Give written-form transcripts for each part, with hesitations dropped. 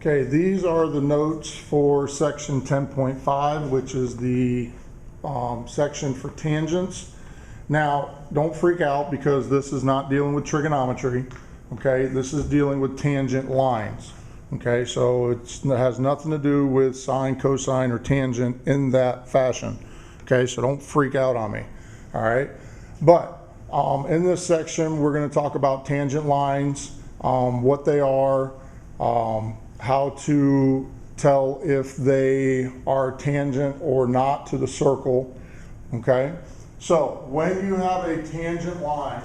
Okay, these are the notes for section 10.5, which is the section for tangents. Now, don't freak out because this is not dealing with trigonometry, okay? This is dealing with tangent lines, okay? So it has nothing to do with sine, cosine, or tangent in that fashion, okay? So don't freak out on me, all right? But in this section, we're gonna talk about tangent lines, what they are, how to tell if they are tangent or not to the circle, okay? So when you have a tangent line,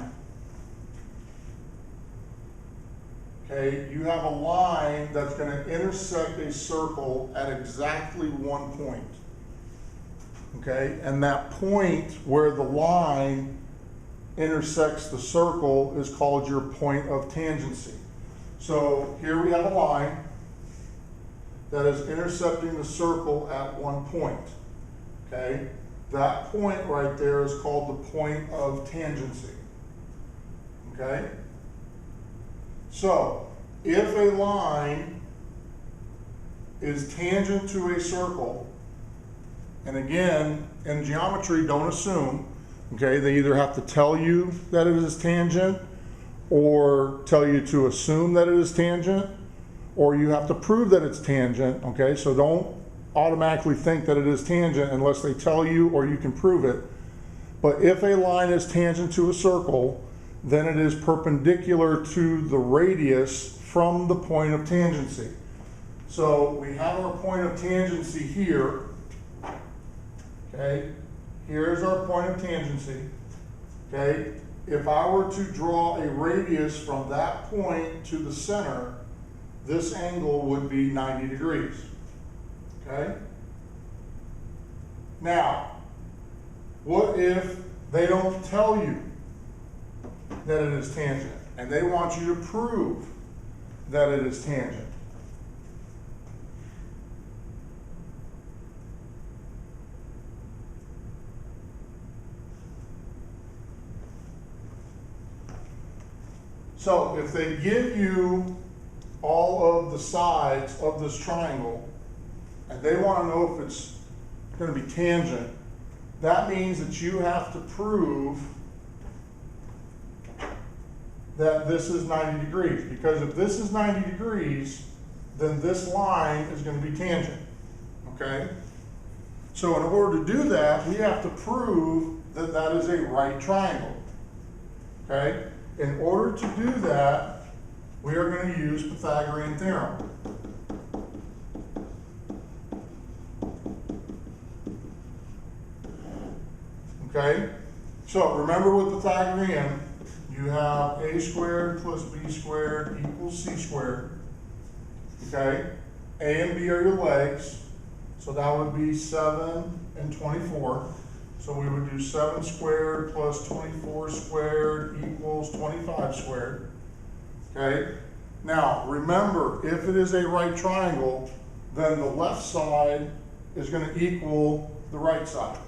okay, you have a line that's going to intersect a circle at exactly one point, okay? And that point where the line intersects the circle is called your point of tangency. So here we have a line that is intercepting the circle at one point, okay? That point right there is called the point of tangency, okay? So if a line is tangent to a circle, and again, in geometry, don't assume, okay? They either have to tell you that it is tangent or tell you to assume that it is tangent, or you have to prove that it's tangent, okay? So don't automatically think that it is tangent unless they tell you or you can prove it. But if a line is tangent to a circle, then it is perpendicular to the radius from the point of tangency. So we have our point of tangency here, okay? Here's our point of tangency, okay? If I were to draw a radius from that point to the center, this angle would be 90 degrees. Okay? Now, what if they don't tell you that it is tangent and they want you to prove that it is tangent? So if they give you all of the sides of this triangle and they want to know if it's going to be tangent, that means that you have to prove that this is 90 degrees. Because if this is 90 degrees, then this line is going to be tangent, okay? So in order to do that, we have to prove that that is a right triangle, okay? In order to do that, we are going to use Pythagorean theorem. Okay? So remember with Pythagorean, you have a squared plus b squared equals c squared. Okay? A and b are your legs. So that would be 7 and 24. So we would do 7 squared plus 24 squared equals 25 squared. Okay? Now, remember, if it is a right triangle, then the left side is going to equal the right side.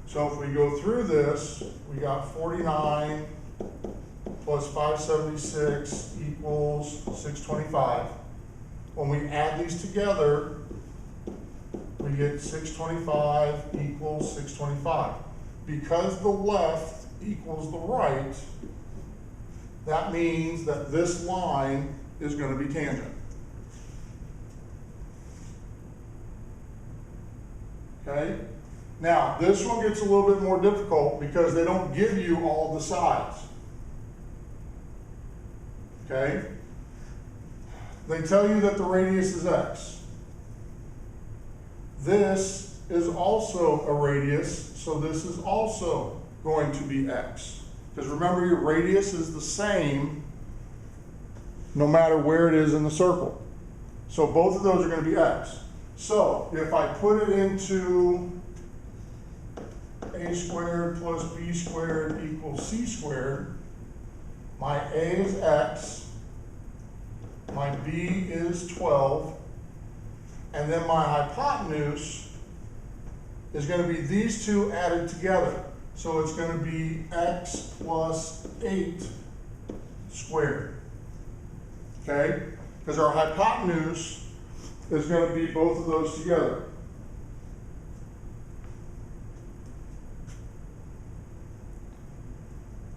So if we go through this, we got 49 plus 576 equals 625. When we add these together, we get 625 equals 625. Because the left equals the right, that means that this line is going to be tangent. Okay? Now, this one gets a little bit more difficult because they don't give you all the sides. Okay? They tell you that the radius is x. This is also a radius, so this is also going to be x. Because remember, your radius is the same no matter where it is in the circle. So both of those are going to be x. So if I put it into a squared plus b squared equals c squared, my a is x, my b is 12, and then my hypotenuse is going to be these two added together. So it's going to be x plus 8 squared. Okay? Because our hypotenuse is going to be both of those together.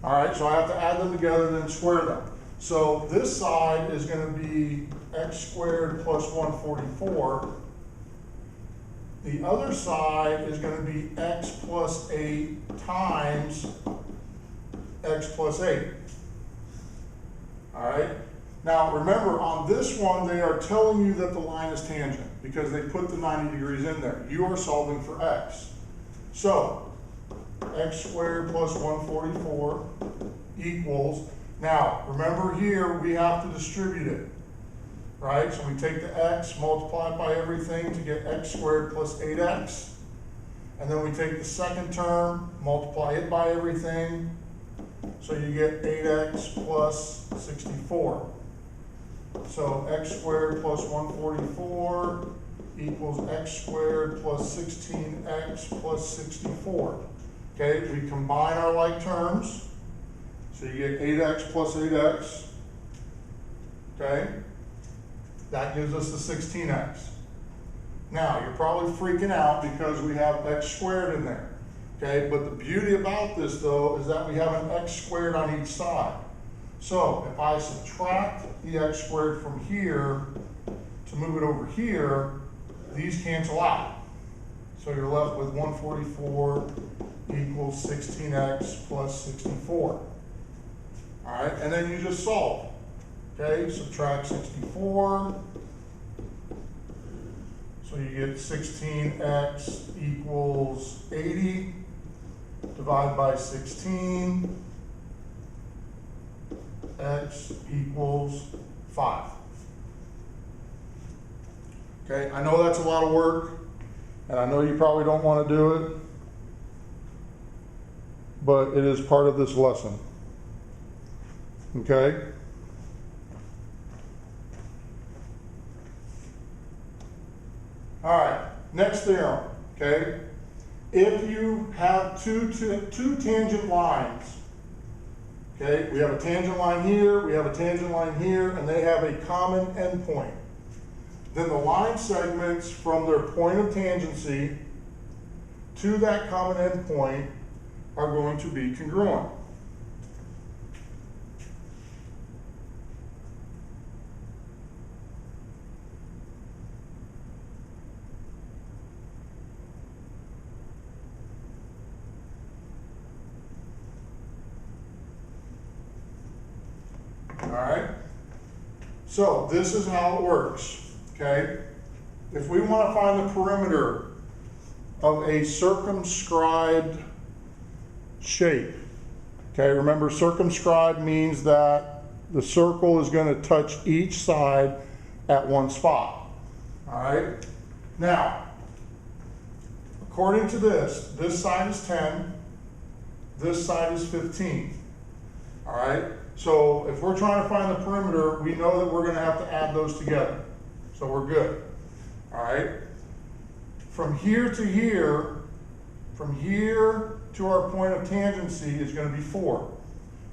All right, so I have to add them together and then square them. So this side is going to be x squared plus 144. The other side is going to be x plus 8 times x plus 8. All right? Now remember, on this one, they are telling you that the line is tangent because they put the 90 degrees in there. You are solving for x. So x squared plus 144 equals, now remember here we have to distribute it, right? So we take the x, multiply it by everything to get x squared plus 8x, and then we take the second term, multiply it by everything, so you get 8x plus 64. So x squared plus 144 equals x squared plus 16x plus 64. Okay, we combine our like terms, so you get 8x plus 8x, okay? That gives us the 16x. Now, you're probably freaking out because we have x squared in there, okay? But the beauty about this, though, is that we have an x squared on each side. So, if I subtract the x squared from here to move it over here, these cancel out. So you're left with 144 equals 16x plus 64. All right, and then you just solve. Okay, subtract 64. So you get 16x equals 80. Divide by 16. X equals 5. Okay, I know that's a lot of work, and I know you probably don't want to do it, but it is part of this lesson. Okay? All right, next theorem, okay? If you have two tangent lines, okay, we have a tangent line here, we have a tangent line here, and they have a common endpoint, then the line segments from their point of tangency to that common endpoint are going to be congruent. All right? So this is how it works, okay? If we want to find the perimeter of a circumscribed shape, okay, remember circumscribed means that the circle is going to touch each side at one spot. All right? Now, according to this side is 10, this side is 15. All right? So if we're trying to find the perimeter, we know that we're going to have to add those together. So we're good. All right? From here to here, from here to our point of tangency is going to be 4,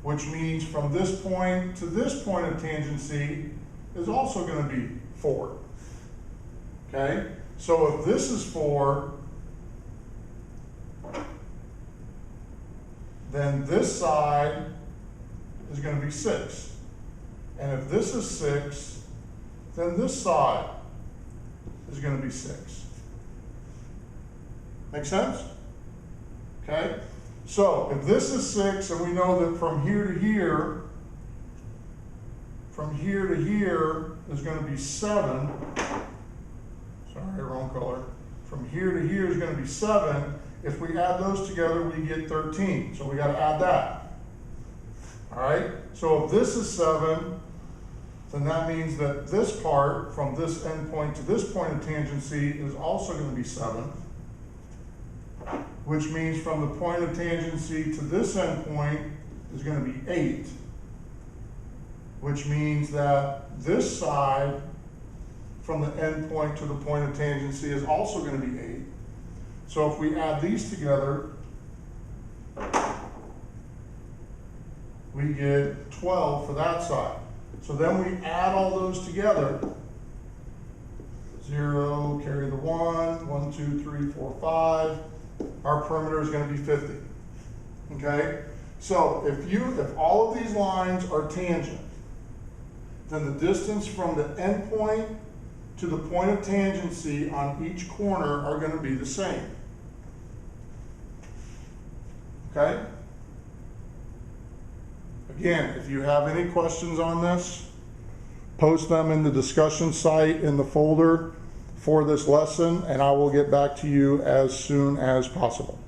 which means from this point to this point of tangency is also going to be 4. Okay? So if this is 4, then this side is going to be 6. And if this is 6, then this side is going to be 6. Make sense? Okay? So if this is 6, and we know that from here to here is going to be 7. Sorry, wrong color. From here to here is going to be 7. If we add those together, we get 13. So we got to add that. All right? So if this is 7, then that means that this part from this endpoint to this point of tangency is also going to be 7, which means from the point of tangency to this endpoint is going to be 8, which means that this side from the endpoint to the point of tangency is also going to be 8. So if we add these together, we get 12 for that side. So then we add all those together. 0, carry the 1, 1, 2, 3, 4, 5. Our perimeter is going to be 50. Okay? So if all of these lines are tangent, then the distance from the endpoint to the point of tangency on each corner are going to be the same. Okay? Again, if you have any questions on this, post them in the discussion site in the folder for this lesson, and I will get back to you as soon as possible.